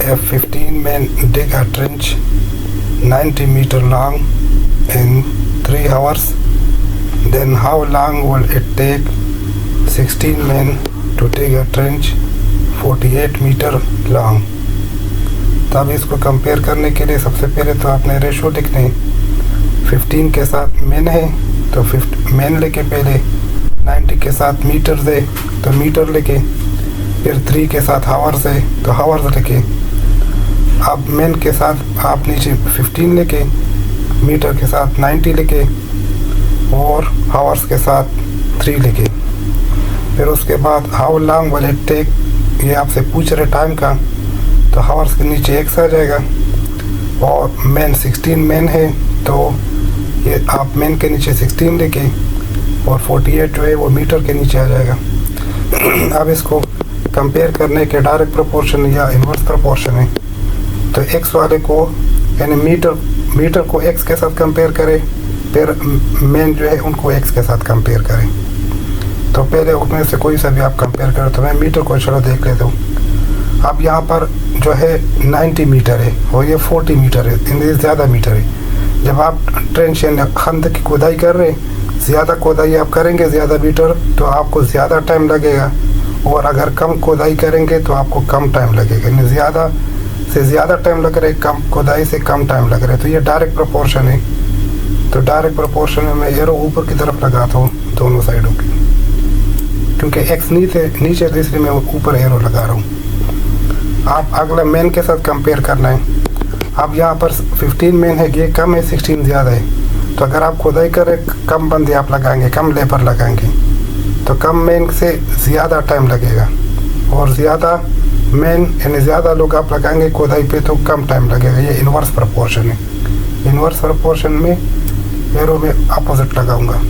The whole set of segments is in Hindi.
if 15 men dig a trench 90 meter long in 3 hours, then how long will it take 16 men to dig a trench 48 meter long? तब इसको कंपेयर करने के लिए सबसे पहले तो आपने रेशो लिखने 15 के साथ मेन है तो मेन लेके पहले 90 के साथ मीटर है तो मीटर लेके फिर 3 के साथ हावर्स है तो हावर्स लेके अब मेन के साथ आप नीचे 15 लेके मीटर के साथ 90 लेके और हावर्स के साथ 3 लेके फिर उसके बाद how long will it take ये आपसे पूछ रहे टाइम का तो हावर्स के नीचे x आ जाएगा और मेन 16 मेन है तो ये आप मेन के नीचे 16 लेके और 48 जो है वो मीटर के नीचे आ जाएगा। अब इसको कंपेयर करने के डायरेक्ट प्रोपोर्शन या इन्वर्स प्रोपोर्शन है तो x वाले को यानी मीटर को x के साथ कंपेयर करें फिर मेन जो है उनको x के साथ कंपेयर करें। तो पहले उनमें से कोई सा भी आप कंपेयर करें तो मैं मीटर को चलो देख लेता हूँ। अब यहाँ पर जो है 90 मीटर है और ये 40 मीटर है, इनसे ज़्यादा मीटर है। जब आप ट्रेंच यानी खंद की खुदाई कर रहे हैं ज़्यादा खुदाई आप करेंगे ज़्यादा मीटर तो आपको ज़्यादा टाइम लगेगा और अगर कम खुदाई करेंगे तो आपको कम टाइम लगेगा। यानी ज़्यादा से ज़्यादा टाइम लग रहा है कम खुदाई से कम टाइम लग रहा है तो ये डायरेक्ट प्रोपोर्शन है। तो डायरेक्ट प्रोपोर्शन में मैं एरो ऊपर की तरफ लगाता हूँ दोनों साइडों की क्योंकि x नीचे तो इसलिए मैं ऊपर एरो लगा रहा हूँ। आप अगला मेन के साथ कंपेयर करना है। अब यहाँ पर 15 मेन है ये कम है 16 ज़्यादा है तो अगर आप खुदाई करें कम बंदे आप लगाएंगे कम लेबर लगाएंगे तो कम मेन से ज़्यादा टाइम लगेगा और ज़्यादा मेन यानी ज़्यादा लोग आप लगाएंगे खुदाई पे तो कम टाइम लगेगा। ये इन्वर्स प्रोपोर्शन है। इन्वर्स प्रोपोर्शन में एरो में अपोजिट लगाऊंगा।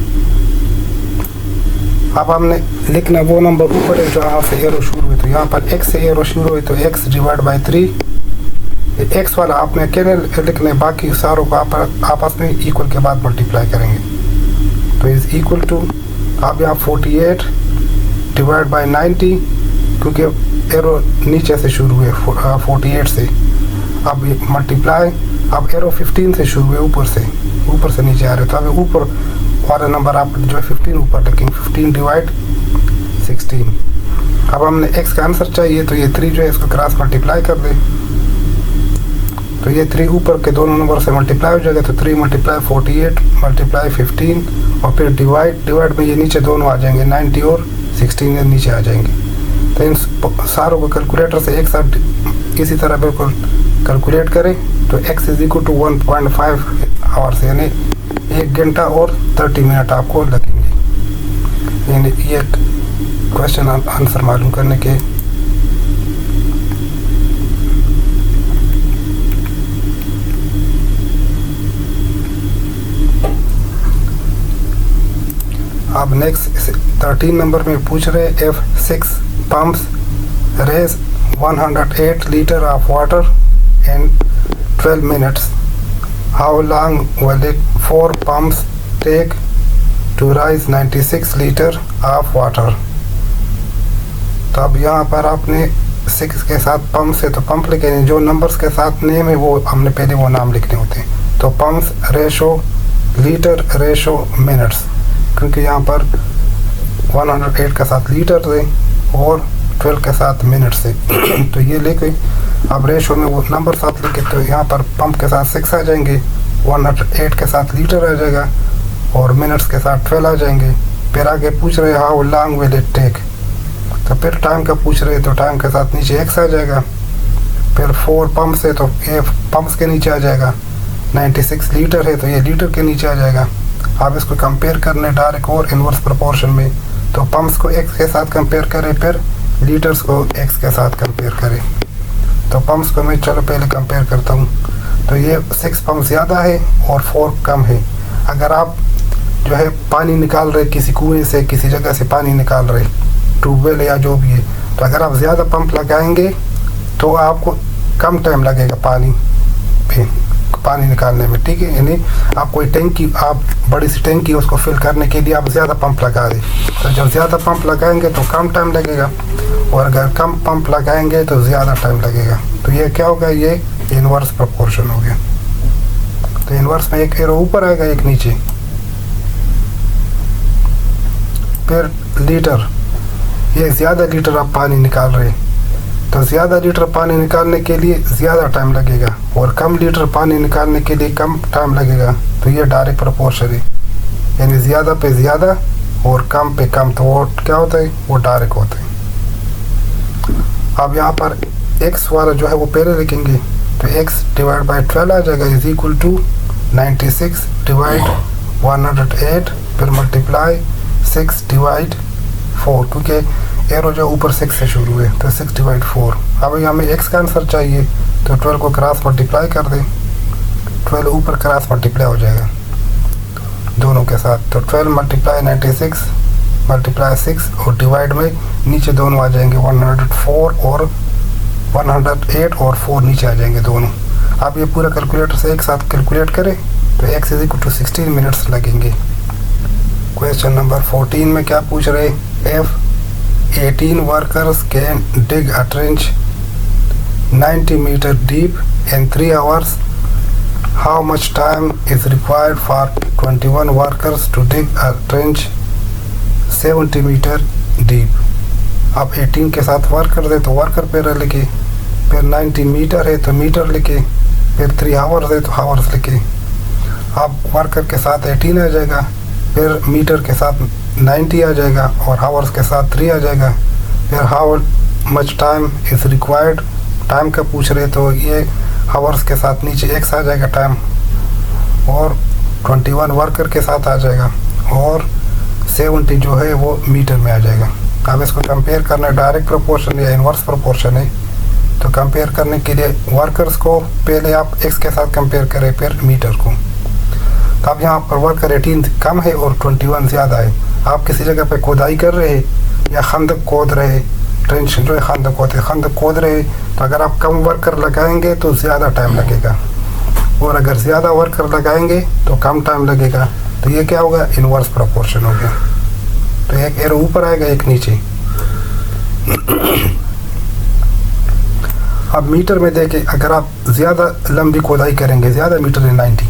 अब हमने लिखना वो नंबर ऊपर है जो यहाँ से एरो शुरू हुई तो यहाँ पर x से एरो शुरू हुई तो x डिवाइड बाई 3 x वाला आपने अकेले लिखने बाकी सारों को आपस में इक्वल के बाद मल्टीप्लाई करेंगे तो इज इक्वल टू अब यहाँ 48 डिवाइड बाई 90 क्योंकि एरो नीचे से शुरू हुए 48 से अब मल्टीप्लाई अब एरो 15 से शुरू हुए ऊपर से नीचे आ रहे तो अब ऊपर वाला नंबर आप जो है 15 ऊपर लिखेंगे 15 डिवाइड 16। अब हमने x का आंसर चाहिए तो ये 3 जो है इसको क्रॉस मल्टीप्लाई कर दें तो ये 3 ऊपर के दोनों नंबर से मल्टीप्लाई हो जाएगा तो 3 मल्टीप्लाई 48 मल्टीप्लाई 15 और फिर डिवाइड में ये नीचे दोनों आ जाएंगे 90 और 16 नीचे आ जाएंगे। तो इन सारों को कैलकुलेटर से एक साथ इसी तरह बिल्कुल कैलकुलेट करें तो x is equal to 1.5 hours यानी 1 घंटा और 30 मिनट आपको लगेंगे। यानी ये क्वेश्चन आंसर मालूम करने के अब नेक्स्ट 13 नंबर में पूछ रहे if 6 pumps raise 108 liter of water in 12 minutes, how long will it 4 pumps take to raise 96 liter of water? तो अब यहाँ पर आपने 6 के साथ पंप से तो पंप लिखे जो नंबर्स के साथ नेम है वो हमने पहले वो नाम लिखने होते हैं तो pumps ratio litre ratio minutes क्योंकि यहाँ पर 108 के साथ लीटर है और 12 के साथ मिनट से तो ये लेके अब रेशो में वो नंबर साथ लेके तो यहाँ पर पंप के साथ 6 आ जाएंगे 108 के साथ लीटर आ जाएगा और मिनट्स के साथ 12 आ जाएंगे। फिर आगे पूछ रहे how long will it take तो फिर टाइम का पूछ रहे तो टाइम के साथ नीचे x आ जाएगा फिर 4 पंप से तो ये पंप्स के नीचे आ जाएगा 96 लीटर है तो ये लीटर के नीचे आ जाएगा। आप इसको कंपेयर करने डायरेक्ट और इन्वर्स प्रोपोर्शन में तो पंप्स को x के साथ कंपेयर करें फिर लीटर्स को x के साथ कंपेयर करें। तो पंप्स को मैं चलो पहले कंपेयर करता हूँ तो ये 6 पंप ज़्यादा है और 4 कम है। अगर आप जो है पानी निकाल रहे किसी कुएं से किसी जगह से पानी निकाल रहे ट्यूबवेल या जो भी है तो अगर आप ज़्यादा पंप लगाएंगे तो आपको कम टाइम लगेगा पानी पे पानी निकालने में, ठीक है। यानी आप कोई टैंकी, आप बड़ी सी टैंकी उसको फिल करने के लिए आप ज़्यादा पंप लगा दें, तो जब ज़्यादा पंप लगाएंगे तो कम टाइम लगेगा, और अगर कम पंप लगाएंगे तो ज़्यादा टाइम लगेगा। तो ये क्या होगा, ये इन्वर्स प्रोपोर्शन हो गया। तो इन्वर्स में एक एरो ऊपर आएगा, एक नीचे। फिर लीटर, ये ज़्यादा लीटर आप पानी निकाल रहे हैं तो ज़्यादा लीटर पानी निकालने के लिए ज़्यादा टाइम लगेगा, और कम लीटर पानी निकालने के लिए कम टाइम लगेगा। तो ये डायरेक्ट प्रोपोर्शन है, यानी ज़्यादा पे ज़्यादा और कम पे कम, तो वो क्या होता है, वो डायरेक्ट होता है। अब यहाँ पर x वाला जो है वो पहले लिखेंगे, तो x डिवाइड बाई 12 आ जाएगा, इज इक्वल टू 96 डिवाइड 108, फिर मल्टीप्लाई 6 डिवाइड 4, क्योंकि एरो जो ऊपर 6 से शुरू है, तो 6 डिवाइड 4। अब हमें x का आंसर चाहिए, तो 12 को क्रॉस मल्टीप्लाई कर दें, 12 ऊपर क्रॉस मल्टीप्लाई हो जाएगा दोनों के साथ। तो 12 मल्टीप्लाई 96 मल्टीप्लाई 6, और डिवाइड में नीचे दोनों आ जाएंगे, 104 और 108 और 4 नीचे आ जाएंगे दोनों। आप ये पूरा कैलकुलेटर से एक साथ कैलकुलेट करें तो x is equal to 16 minutes लगेंगे। क्वेश्चन नंबर 14 में क्या पूछ रहे, if 18 workers can dig a trench 90 meter deep in 3 hours, how much time is required for 21 workers to dig a trench 70 meter deep। आप 18 के साथ वर्कर है तो वर्कर पे लिखे, फिर 90 मीटर है तो मीटर लिखे, फिर 3 आवर्स है तो आवर्स लिखे। आप वर्कर के साथ 18 आ जाएगा, फिर मीटर के साथ 90 आ जाएगा, और हावर्स के साथ 3 आ जाएगा। फिर how much time is required, time का पूछ रहे तो ये हावर्स के साथ नीचे x आ जाएगा टाइम, और 21 वर्कर के साथ आ जाएगा, और 70 जो है वो मीटर में आ जाएगा। अब इसको कंपेयर करना है, डायरेक्ट प्रोपोर्शन या इन्वर्स प्रोपोर्शन है। तो कंपेयर करने के लिए वर्कर्स को पहले आप x के साथ कंपेयर करें, फिर मीटर को। तो अब यहाँ पर वर्कर 18 कम है और 21 ज़्यादा है। आप किसी जगह पे खुदाई कर रहे हैं या खंदक खोद रहे हैं, ट्रेंच जो है खंदक होते हैं, खंदक खोद रहे हैं, तो अगर आप कम वर्कर लगाएंगे तो ज़्यादा टाइम लगेगा, और अगर ज़्यादा वर्कर लगाएंगे तो कम टाइम लगेगा। तो ये क्या होगा, इन्वर्स प्रोपोर्शन हो गया। तो एक एरो ऊपर आएगा, एक नीचे। अब मीटर में देखें, अगर आप ज़्यादा लंबी खोदाई करेंगे, ज़्यादा मीटर है 90,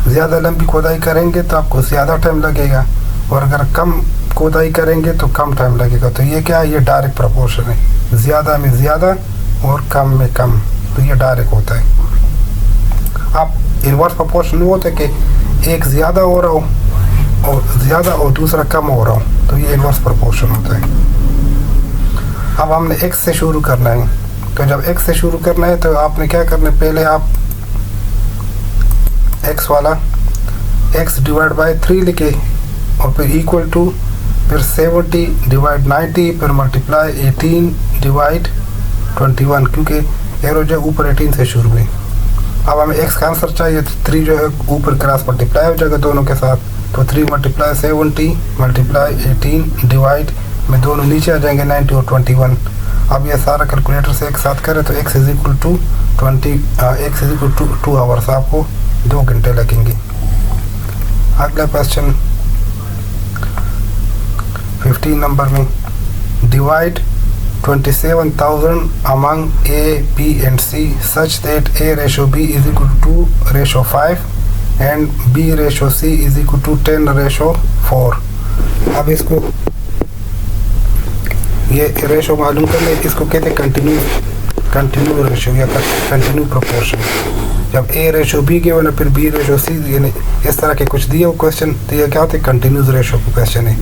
ज़्यादा लंबी खोदाई करेंगे तो आपको ज़्यादा टाइम लगेगा, और अगर कम खोदाई करेंगे तो कम टाइम लगेगा। तो ये क्या है, ये डायरेक्ट प्रोपोर्शन है, ज़्यादा में ज़्यादा और कम में कम, तो ये डायरेक्ट होता है। आप इन्वर्स प्रोपोर्शन वो होता है कि एक ज़्यादा हो रहा हो और ज़्यादा और दूसरा कम हो रहा हो, तो ये इन्वर्स प्रोपोर्शन होता है। अब हमने x से शुरू करना है, तो जब x से शुरू करना है तो आपने क्या करना है, पहले आप x वाला x डिवाइड बाई 3 लिखे, और फिर इक्वल टू, फिर 70 डिवाइड 90, फिर मल्टीप्लाई 18 डिवाइड 21, क्योंकि एरो जो ऊपर 18 से शुरू हुई। अब हमें x का आंसर चाहिए, तो 3 जो है ऊपर क्रॉस मल्टीप्लाई हो जाएगा दोनों के साथ, तो 3 मल्टीप्लाई 70 मल्टीप्लाई 18 डिवाइड में दोनों नीचे आ जाएंगे 90 और 21। अब ये सारा कैलकुलेटर से एक साथ करें तो x is equal to 2 hours, आपको 2 घंटे लगेंगे। अगला क्वेश्चन 15 नंबर में, divide 27,000 among A, B and C such that A ratio B is equal to ratio 5 and B ratio C is equal to 10 ratio 4। अब इसको ये रेशो मालूम करने, इसको कहते हैं कंटिन्यू रेशो या कंटिन्यू प्रोपोर्शन। जब A रेशो B के ना फिर B रेशो C, यानी इस तरह के कुछ दिए हो क्वेश्चन, तो ये क्या होता है, कंटिन्यूस रेशो का क्वेश्चन है।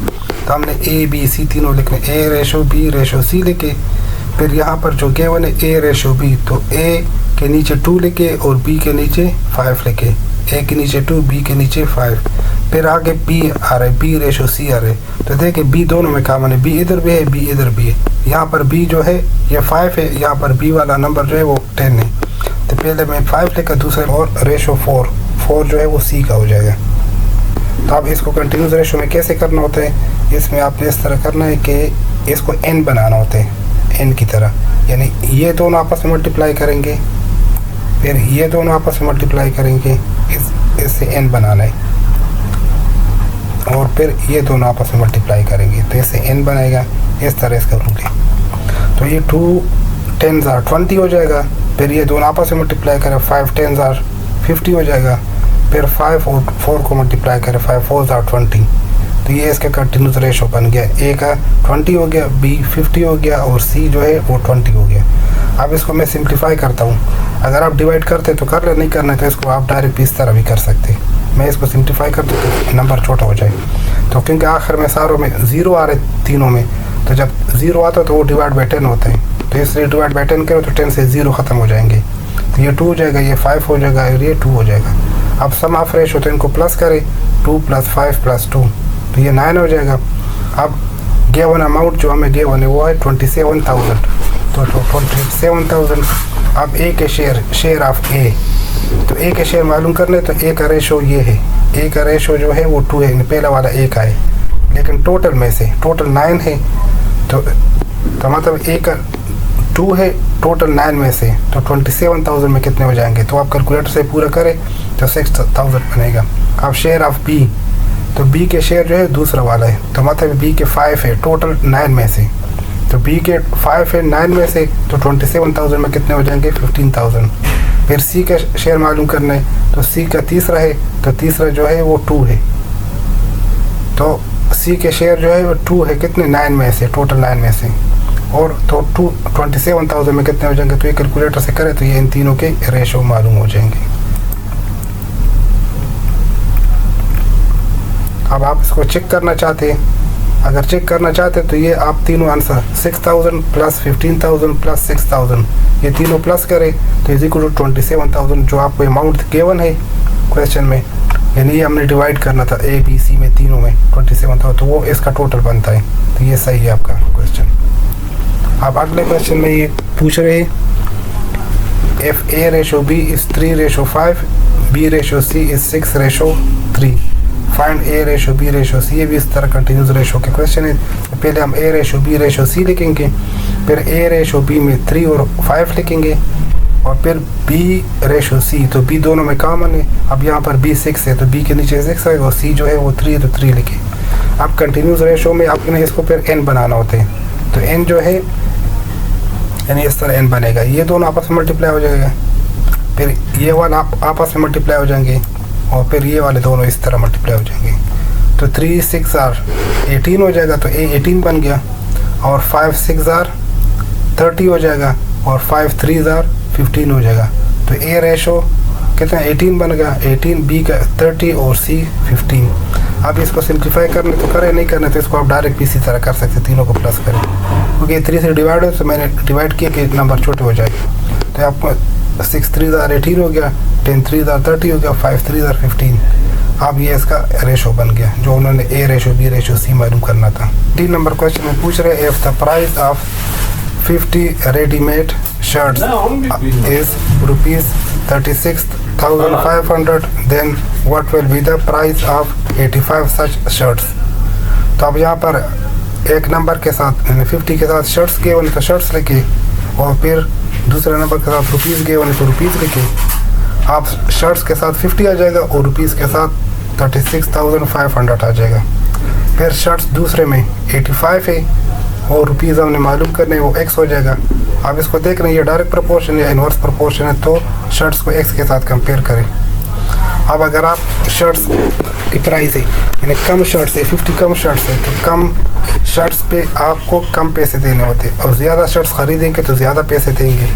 तो हमने A B C तीनों लिखने, A ratio B ratio C लिखे, फिर यहाँ पर जो गिवन है A रेशो B, तो A के नीचे 2 लिखे और B के नीचे 5 लिखे, A के नीचे 2 B के नीचे 5, फिर आगे B आ रहा है, B रेशो C आ रहा है। तो देखिए B दोनों में कॉमन है, B इधर भी है, B इधर भी है। यहाँ पर B जो है ये 5 है, यहाँ पर B वाला नंबर जो है वो 10 है। तो पहले मैं 5 लेकर दूसरे, और रेशो 4 जो है वो C का हो जाएगा। तो अब इसको कंटिन्यूस रेशो में कैसे करना होता है, इसमें आपने इस तरह करना है कि इसको n बनाना होता है, n की तरह, यानी ये दोनों आपस में मल्टीप्लाई करेंगे, फिर ये दोनों आपस में मल्टीप्लाई करेंगे, इससे n बनाना है, और फिर ये दोनों आपस में मल्टीप्लाई करेंगे तो इससे n बनेगा। इस तरह इसका रूल है। तो ये 2 10s are 20 हो जाएगा। फिर ये दोनों आपस में मल्टीप्लाई करें, 5 10s are 50 हो जाएगा। फिर 5 और 4 को मल्टीप्लाई करें, 5 4s are 20। तो ये इसका कंटिन्यूस रेशो बन गया। ए का 20 हो गया, बी 50 हो गया, और सी जो है वो 20 हो गया। अब इसको मैं सिंप्लीफाई करता हूँ। अगर आप डिवाइड करते तो कर ले, नहीं करना तो इसको आप डायरेक्ट इस तरह भी कर सकते। मैं इसको सिंप्लीफाई कर दूँ तो नंबर छोटा हो जाए। तो क्योंकि आखिर में सारों में 0 आ रहे तीनों में, तो जब 0 आता है तो वो डिवाइड बाई 10 होता है। तो इसलिए डिवाइड बाई 10 करो तो 10 से 0 ख़त्म हो जाएंगे। तो ये 2 हो जाएगा, ये 5 हो जाएगा, और ये 2 हो जाएगा। अब सम ऑफ रेशो तो इनको प्लस करें, 2 + 5 + 2, तो ये 9 हो जाएगा। अब गिवन अमाउंट जो हमें गिवन है वो है 27,000। तो 27,000। अब ए के शेयर ऑफ ए, तो ए के शेयर मालूम करने, तो ए का रेशो ये है। ए का रेशो जो है वो 2 है, पहला वाला ए का है, लेकिन टोटल में से टोटल 9 है। तो मतलब ए का 2 है, टोटल 9 में से, तो 27,000 में कितने हो जाएंगे? तो आप कैलकुलेटर से पूरा करें तो 6,000 बनेगा। अब शेयर ऑफ बी, तो बी के शेयर जो है दूसरा वाला है, तो मतलब बी के 5 है टोटल 9 में से, तो बी के 5 है 9 में से, तो 27,000 में कितने हो जाएंगे? 15,000। फिर सी का शेयर मालूम करना है, तो सी का तीसरा है, तो तीसरा जो है वो 2 है, तो सी के शेयर जो है वो 2 है, कितने? 9 में से, टोटल 9 में से, और तो 27,000 में कितने हो जाएंगे? तो ये कैलकुलेटर से करें तो ये इन तीनों के रेशो मालूम हो जाएंगे। अब आप इसको चेक करना चाहते हैं, अगर चेक करना चाहते हैं तो ये आप तीनों आंसर 6,000 + 15,000 + 6,000 ये तीनों प्लस करें तो इज इक्वल टू 27,000 जो आपको अमाउंट गिवन है क्वेश्चन में, यानी ये हमने डिवाइड करना था ए बी सी में, तीनों में 27,000, तो वो इसका टोटल बनता है। तो ये सही है आपका क्वेश्चन। अब अगले क्वेश्चन में ये पूछ रहे हैं if A ratio B is 3:5, B ratio C is 6:3, find A ratio B ratio C। ये भी इस तरह कंटिन्यूस रेशो के क्वेश्चन है। तो पहले हम A ratio B ratio C लिखेंगे, फिर A ratio B में 3 और 5 लिखेंगे, और फिर B ratio C, तो B दोनों में कॉमन है। अब यहाँ पर B 6 है तो B के नीचे 6 है, और C जो है वो 3 है तो 3 लिखे। अब कंटिन्यूस रेशो में आपने इसको फिर n बनाना होता है, तो n जो है यानी इस तरह n बनेगा। ये दोनों आपस में मल्टीप्लाई हो जाएगा, फिर ये वाला आपस में मल्टीप्लाई हो जाएंगे, और फिर ये वाले दोनों इस तरह मल्टीप्लाई हो जाएंगे। तो 3 6 are 18 हो जाएगा, तो A 18 बन गया, और 5 6 are 30 हो जाएगा, और 5 3 are 15 हो जाएगा। तो A रेशो कितना? 18 बन गया, 18, B का 30 और C 15। अब इसको सिंप्लीफाई करने तो करें, नहीं करने तो इसको आप डायरेक्ट इसी तरह कर सकते, तीनों को प्लस करें, क्योंकि 3 से डिवाइड हो तो मैंने डिवाइड किया कि नंबर छोटे हो जाए। तो आपको 6 3 are 18 हो गया, 10 3 are 30 हो गया, 5 3 are 15। अब ये इसका रेशो बन गया जो उन्होंने A ratio B ratio C मालूम करना था। 3 नंबर क्वेश्चन में पूछ रहे if the price of 50 readymade shirts is ₹36,500, then what will be the price of 85 such shirts। तो अब यहाँ पर एक नंबर के साथ यानी 50 के साथ शर्ट्स गए उन्हें तो शर्ट्स लिखे, और फिर दूसरे नंबर के साथ रुपीज़ गए उन्हें तो रुपीज़ लिखे। आप शर्ट्स के साथ 50 आ जाएगा और रुपीज़ के साथ 36,500 आ जाएगा। फिर शर्ट्स दूसरे में 85 है और रुपीज़ हमने मालूम करने वो x हो जाएगा। आप इसको देख रहे हैं ये डायरेक्ट प्रोपोर्शन या इन्वर्स प्रोपोर्शन है, तो शर्ट्स को x के साथ कंपेयर करें। अब अगर आप शर्ट्स की प्राइस है यानी कम शर्ट्स है, 50 कम शर्ट्स है, तो कम शर्ट्स पे आपको कम पैसे देने होते हैं, और ज़्यादा शर्ट्स ख़रीदेंगे तो ज़्यादा पैसे देंगे।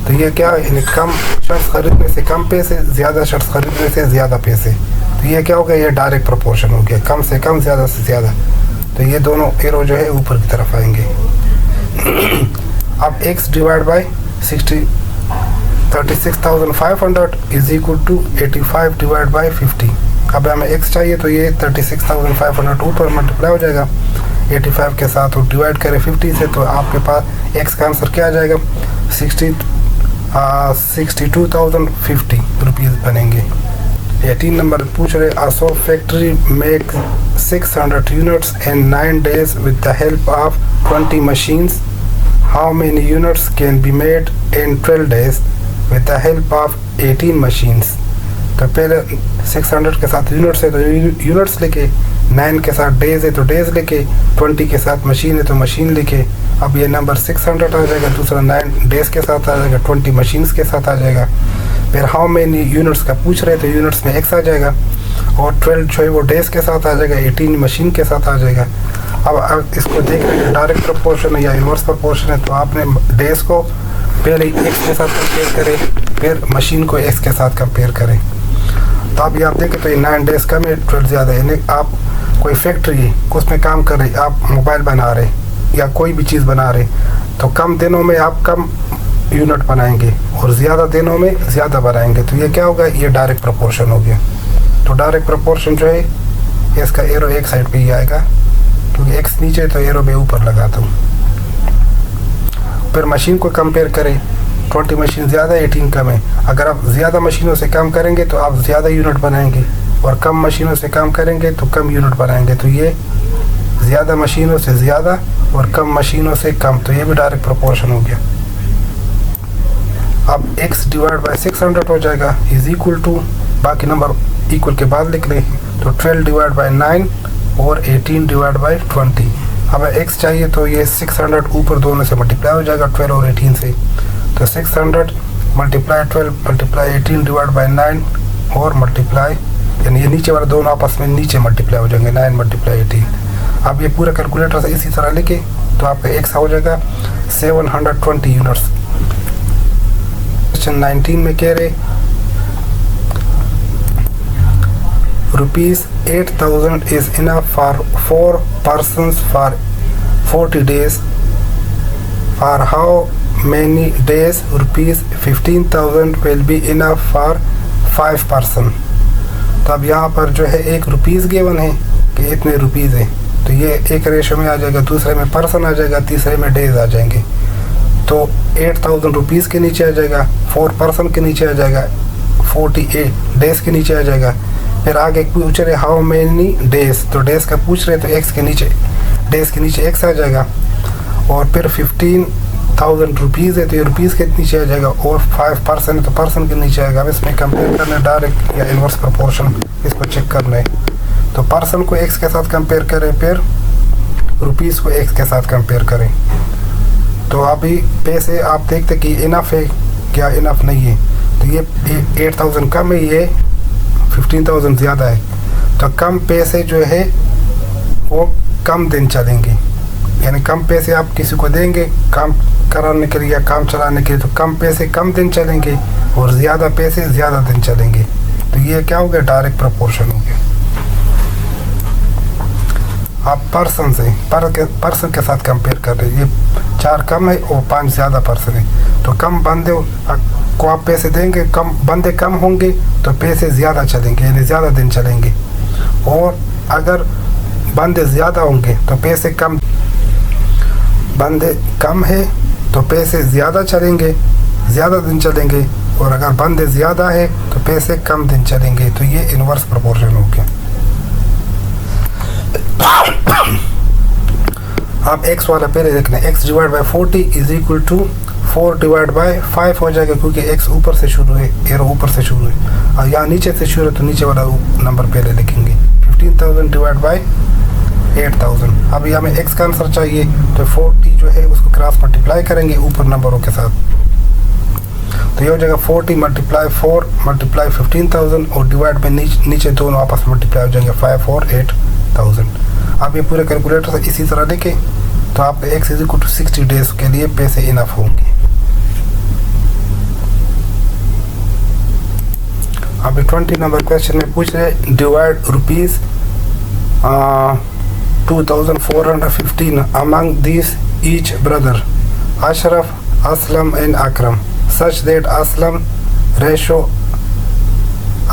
तो ये क्या है यानी कम शर्ट्स ख़रीदने से कम पैसे, ज़्यादा शर्ट्स ख़रीदने से ज़्यादा पैसे। तो ये क्या हो गया? ये डायरेक्ट प्रोपोर्शन हो गया, कम से कम ज़्यादा से ज़्यादा। तो ये दोनों एरो जो है ऊपर की तरफ आएंगे। अब x divide by 36,500 is equal to 85 divide by 50। अब हमें x चाहिए तो ये 36,500 ऊपर मल्टीप्लाई हो जाएगा 85 के साथ, और डिवाइड करें 50 से, तो आपके पास x का आंसर क्या आ जाएगा? 62,050 रुपीज़ बनेंगे। 18 नंबर पूछ रहे असो factory make 600 units in 9 days with the help of 20 machines. How many units can be made in 12 days with the help of 18 machines. तो पहले 600 के साथ यूनिट्स है तो यूनिट्स लिखे, 9 के साथ डेज है तो डेज लिखे, 20 के साथ मशीन है तो मशीन लिखे। अब ये नंबर 600 आ जाएगा, दूसरा 9 डेज के साथ आ जाएगा, 20 मशीन्स के साथ आ जाएगा। फिर हाउ मेनी यूनिट्स का पूछ रहे तो यूनिट्स में x आ जाएगा, और 12 जो है वो डेज के साथ आ जाएगा, 18 मशीन के साथ आ जाएगा। अब इसको देख रहे हैं डायरेक्ट प्रोपोर्शन है या इन्वर्स प्रोपोर्शन है, तो आपने डेज को पहले x के साथ कंपेयर करें, फिर मशीन को x के साथ कंपेयर करें। तो अब ये आप देखें तो ये 9 डेज कम है, 12 ज़्यादा है। यानी आप कोई फैक्ट्री है उसमें काम कर रहे, आप मोबाइल बना रहे या कोई भी चीज़ बना रहे, तो कम दिनों में आप कम यूनिट बनाएंगे और ज़्यादा दिनों में ज़्यादा बनाएंगे। तो ये क्या होगा, ये डायरेक्ट प्रोपोर्शन हो गया। तो डायरेक्ट प्रोपोर्शन जो है इसका एरो एक साइड पे ही आएगा, क्योंकि x नीचे तो एरो मैं ऊपर लगाता हूँ। फिर मशीन को कंपेयर करें, 20 मशीन ज़्यादा 18 कम है। अगर आप ज़्यादा मशीनों से काम करेंगे तो आप ज़्यादा यूनिट बनाएंगे, और कम मशीनों से काम करेंगे तो कम यूनिट बनाएंगे। तो ये ज़्यादा मशीनों से ज़्यादा और कम मशीनों से कम, तो ये भी डायरेक्ट प्रोपोर्शन हो गया। अब x डिवाइड बाई 600 हो जाएगा इज इक्वल टू, बाकी नंबर इक्वल के बाद लिख रहे हैं, तो 12 डिवाइड बाई 9 और 18 डिवाइड बाई 20। अब x चाहिए तो ये 600 ऊपर दोनों से मल्टीप्लाई हो जाएगा 12 और 18 से, तो 600 मल्टीप्लाई 12 मल्टीप्लाई 18 डिवाइड बाई 9 और मल्टीप्लाई, यानी ये नीचे वाले दोनों आपस में नीचे मल्टीप्लाई हो जाएंगे, 9 मल्टीप्लाई 18। अब ये पूरा कैलकुलेटर से इसी तरह लिखे तो आपका x हो जाएगा 720 यूनिट्स। क्वेश्चन 19 में कह रहे ₹8,000 is enough for 4 persons for 40 days. For how many days ₹15,000 will be enough for 5 person? तो अब यहाँ पर जो है एक रुपीज़ गिवन है कि इतने रुपीज़ है, तो ये एक रेशो में आ जाएगा, दूसरे में पर्सन आ जाएगा, तीसरे में डेज आ जाएंगे। तो 8,000 रुपीज़ के नीचे आ जाएगा, 4 पर्सन के नीचे आ जाएगा, 48 डेज के नीचे आ जाएगा। फिर आगे पूछ रहे हाउ मेनी डेज, तो डेज का पूछ रहे तो x के नीचे, डेज के नीचे x आ जाएगा, और फिर 15,000 रुपीज़ है तो ये रुपीज़ के नीचे आ जाएगा, और 5% है तो पर्सन के नीचे आएगा। अब इसमें कंपेयर करना है डायरेक्ट या इन्वर्स प्रोपोर्शन, इसको चेक करना है। तो पर्सन को x के साथ कंपेयर करें, फिर रुपीज़ को x के साथ कंपेयर करें। तो अभी पैसे आप देखते कि इनफ है क्या इनफ नहीं है, तो ये 8,000 कम है, ये 15,000 ज़्यादा है। तो कम पैसे जो है वो कम दिन चलेंगे, यानी कम पैसे आप किसी को देंगे काम कराने के लिए या काम चलाने के लिए, तो कम पैसे कम दिन चलेंगे और ज़्यादा पैसे ज़्यादा दिन चलेंगे। तो ये क्या हो गया, डायरेक्ट प्रोपोर्शन हो गया। आप पर्सन से पर्सन के साथ कंपेयर कर रहे हैं, ये 4 कम है और 5 ज़्यादा पर्सन है, तो कम बंदे को आप पैसे देंगे, कम बंदे कम होंगे तो पैसे ज़्यादा चलेंगे, यानी ज़्यादा दिन चलेंगे। और अगर बंदे ज़्यादा होंगे तो पैसे कम, बंदे कम है तो पैसे ज़्यादा चलेंगे, ज़्यादा दिन चलेंगे, और अगर बंदे ज़्यादा है तो पैसे कम दिन चलेंगे। तो ये इन्वर्स प्रोपोर्शन हो गया। आप x वाला पहले देखना, x divide by 40 is equal to 4 divide by 5 हो जाएगा, क्योंकि x ऊपर से शुरू है, एरो ऊपर से शुरू है, और यहाँ नीचे से शुरू है तो नीचे वाला नंबर पहले लिखेंगे। 15,000 डिवाइड बाई 8,000। अब यहाँ में x का आंसर चाहिए तो 40 जो है उसको क्रॉस मल्टीप्लाई करेंगे ऊपर नंबरों के साथ, तो ये हो जाएगा 40 मल्टीप्लाई 4 मल्टीप्लाई 15,000 और डिवाइड में नीचे दोनों आपस में मल्टीप्लाई हो जाएंगे 5 और 8,000। आप ये पूरे कैलकुलेटर से इसी तरह लिखें तो आपका x is equal to 60 days के लिए पैसे इनफ होंगे। अभी 20 नंबर क्वेश्चन में पूछ रहे divide ₹2,415 among these each brother Ashraf, Aslam and Akram such that Aslam ratio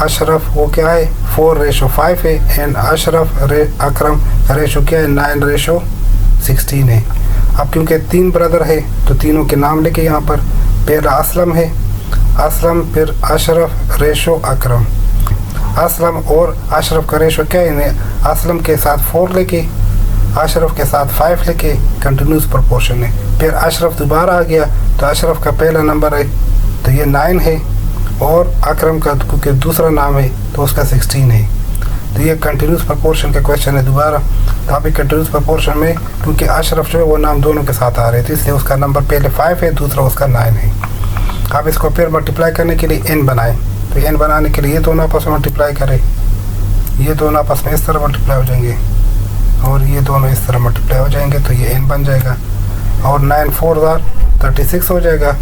Ashraf वो क्या है 4:5 है, एंड अकरम रेशो क्या है 9:16 है। अब क्योंकि 3 ब्रदर है तो तीनों के नाम लेके यहाँ पर, पहला असलम है, असलम, फिर अशरफ रेशो अकरम। असलम और अशरफ का रेशो क्या है, असलम के साथ 4 लेके अशरफ के साथ 5 लेके कंटिन्यूस प्रोपोर्शन है। फिर अशरफ दोबारा आ गया तो अशरफ का पहला नंबर है तो ये 9 है, और अकरम का क्योंकि दूसरा नाम है तो उसका 16 है। तो ये कंटिन्यूस प्रोपोर्शन का क्वेश्चन है दोबारा। तो आप कंटिन्यूस प्रोपोर्शन में क्योंकि अशरफ जो है वो नाम दोनों के साथ आ रहे थे, इसलिए उसका नंबर पहले 5 है, दूसरा उसका 9 है। आप इसको फिर मल्टीप्लाई करने के लिए n बनाएं। तो n बनाने के लिए ये दोनों आपस में मल्टीप्लाई करें, ये दोनों आपस में इस तरह मल्टीप्लाई हो जाएंगे और ये दोनों इस तरह मल्टीप्लाई हो जाएंगे, तो ये n बन जाएगा। और 9 4 36 हो जाएगा,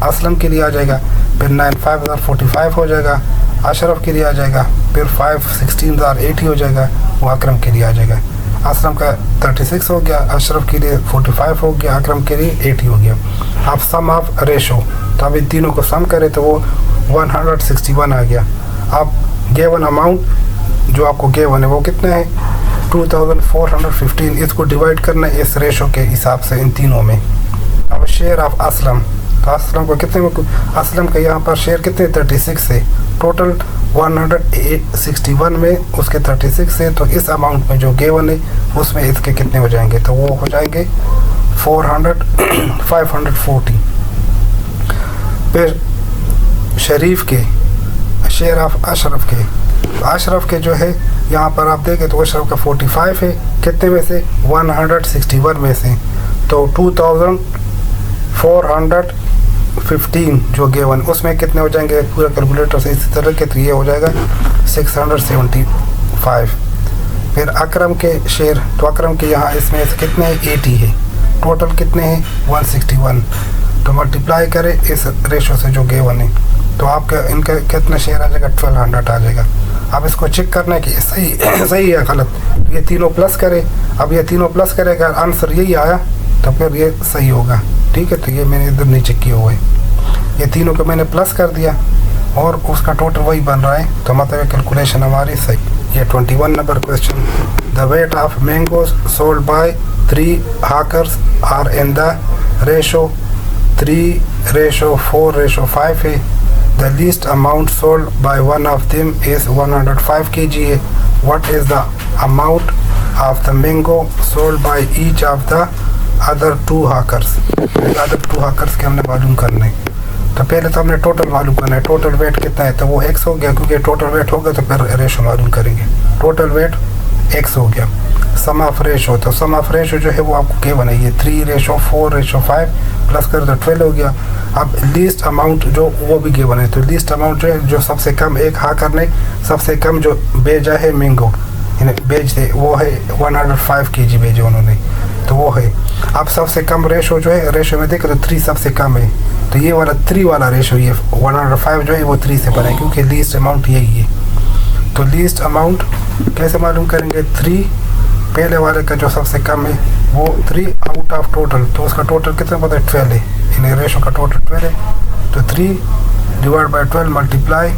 असलम के लिए आ जाएगा। फिर 9 5 45 हो जाएगा, अशरफ के लिए आ जाएगा। फिर 5 16 80 हो जाएगा, वो अकरम के लिए आ जाएगा। असलम का 36 हो गया, अशरफ के लिए 45 हो गया, अकरम के लिए 80 हो गया। आप सम ऑफ रेशो, तो अब इन तीनों को सम करें तो वो 161 आ गया। अब गेवन अमाउंट जो आपको गेवन है वो कितना है 2415। इसको डिवाइड करना है इस रेशो के हिसाब से इन तीनों में। अब शेयर ऑफ असलम, तो असलम को कितने में, असलम का यहाँ पर शेयर कितने 36 है, टोटल 161 में उसके 36 है। तो इस अमाउंट में जो गेवन है उसमें इसके कितने हो जाएंगे, तो वो हो जाएंगे 540। फिर शरीफ के शेयर ऑफ अशरफ के, तो अशरफ के जो है यहाँ पर आप देखें तो अशरफ का 45 है, कितने में से 161 में से। तो 2415 जो गेवन उसमें कितने हो जाएंगे, पूरा कैलकुलेटर से इसी तरह के, तो ये हो जाएगा 675। फिर अकरम के शेयर, तो अकरम के यहाँ इसमें कितने 80 है, टोटल कितने हैं 161। तो मल्टीप्लाई करें इस रेशो से जो गेवन है, तो आपका इनका कितना शेयर आ जाएगा 1200 आ जाएगा। अब इसको चेक करना है कि सही है गलत, ये तीनों प्लस करें। अब ये तीनों प्लस करें, अगर आंसर यही आया तो फिर ये सही होगा, ठीक है। तो ये मैंने इधर नहीं चेक किया हुआ है, ये तीनों को मैंने प्लस कर दिया और उसका टोटल वही बन रहा है, तो मतलब कैलकुलेशन हमारी सही। ये 21 number question, the weight of mangoes sold by 3 hawkers are in the ratio 3:4:5 है। The least amount sold by one of them is 105 kg है। What is the amount of the mango sold by each of the other 2 hawkers। Other 2 hawkers के हमने मालूम करना है। तो पहले तो हमने टोटल मालूम करना है, टोटल वेट कितना है, तो वो x हो गया, क्योंकि टोटल वेट होगा तो फिर रेशो मालूम करेंगे। टोटल वेट x हो गया। सम ऑफ रेशो, तो सम ऑफ रेशो जो है वो आपको क्या बनाइए 3:4:5 प्लस कर दो 12 हो गया। अब लीस्ट अमाउंट जो वो भी गिवन है, तो लीस्ट अमाउंट जो है, जो सबसे कम एक हाकर ने सबसे कम जो भेजा है मैंगो बेच दे, वो है 105 kg भेजे उन्होंने, तो वो है। अब सबसे कम रेशो जो है, रेशो में देखो तो 3 सबसे कम है, तो ये वाला 3 वाला रेशो, ये 105 जो है वो 3 से बना है, क्योंकि लीस्ट अमाउंट यही है। तो लीस्ट अमाउंट कैसे मालूम करेंगे, 3 पहले वाले का जो सबसे कम है वो 3 आउट ऑफ टोटल, तो उसका टोटल कितना पता है 12 है, इन रेशो का टोटल 12 है। तो 3 डिवाइड बाई 12 मल्टीप्लाई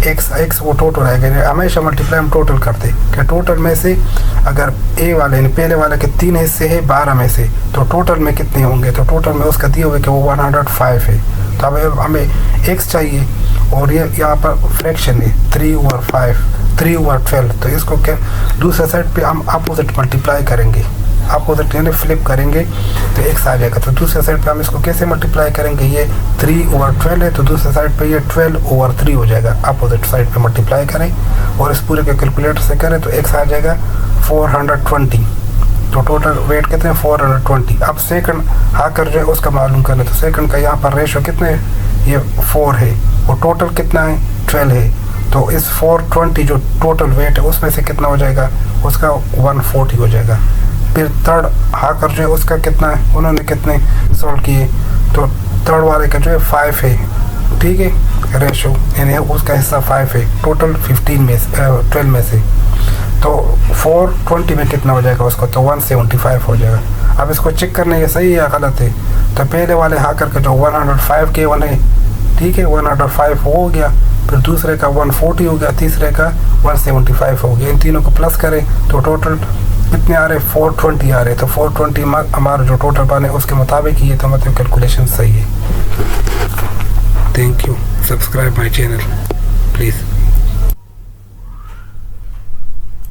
x वो टोटल आएगा। हमेशा मल्टीप्लाई हम टोटल करते कि टोटल में से अगर ए वाले पहले वाले के 3 हिस्से है 12 में से, तो टोटल में कितने होंगे, तो टोटल में उसका दिए हुए कि वो 105 है। तो अब हमें x चाहिए और ये यहाँ पर फ्रैक्शन है 3/12, तो इसको क्या दूसरे साइड पे हम अपोजिट मल्टीप्लाई करेंगे, अपोजिट यानी फ्लिप करेंगे तो x आ जाएगा। तो दूसरे साइड पे हम इसको कैसे मल्टीप्लाई करेंगे, ये 3/12 है, तो दूसरे साइड पे ये 12/3 हो जाएगा। अपोजिट साइड पे मल्टीप्लाई करें और इस पूरे के कैलकुलेटर से करें तो x आ जाएगा 420। तो टोटल वेट कितने 420। अब सेकंड हाकर जो है उसका मालूम करना, तो सेकंड का यहाँ पर रेशो कितने है, ये 4 है और टोटल कितना है 12 है। तो इस 420 जो टोटल वेट है उसमें से कितना हो जाएगा, उसका 140 हो जाएगा। फिर थर्ड हाकर जो है उसका कितना है, उन्होंने कितने सोल्व किए, तो थर्ड वाले का जो है 5 है, ठीक है, रेशो यानी उसका हिस्सा 5 है, टोटल 12 में से। तो 420 में कितना हो जाएगा उसको, तो 175 हो जाएगा। अब इसको चेक करने ये सही है या गलत है, तो पहले वाले हाकर का जो 105 के 1 है, ठीक है, 105 हो गया, फिर दूसरे का 140 हो गया, तीसरे का 175 हो गया। इन तीनों को प्लस करें तो टोटल कितने आ रहे 420 आ रहे, तो 420 हमारा जो टोटल बने उसके मुताबिक ये, तो मतलब कैलकुलेशन सही है। Thank you, subscribe my channel please.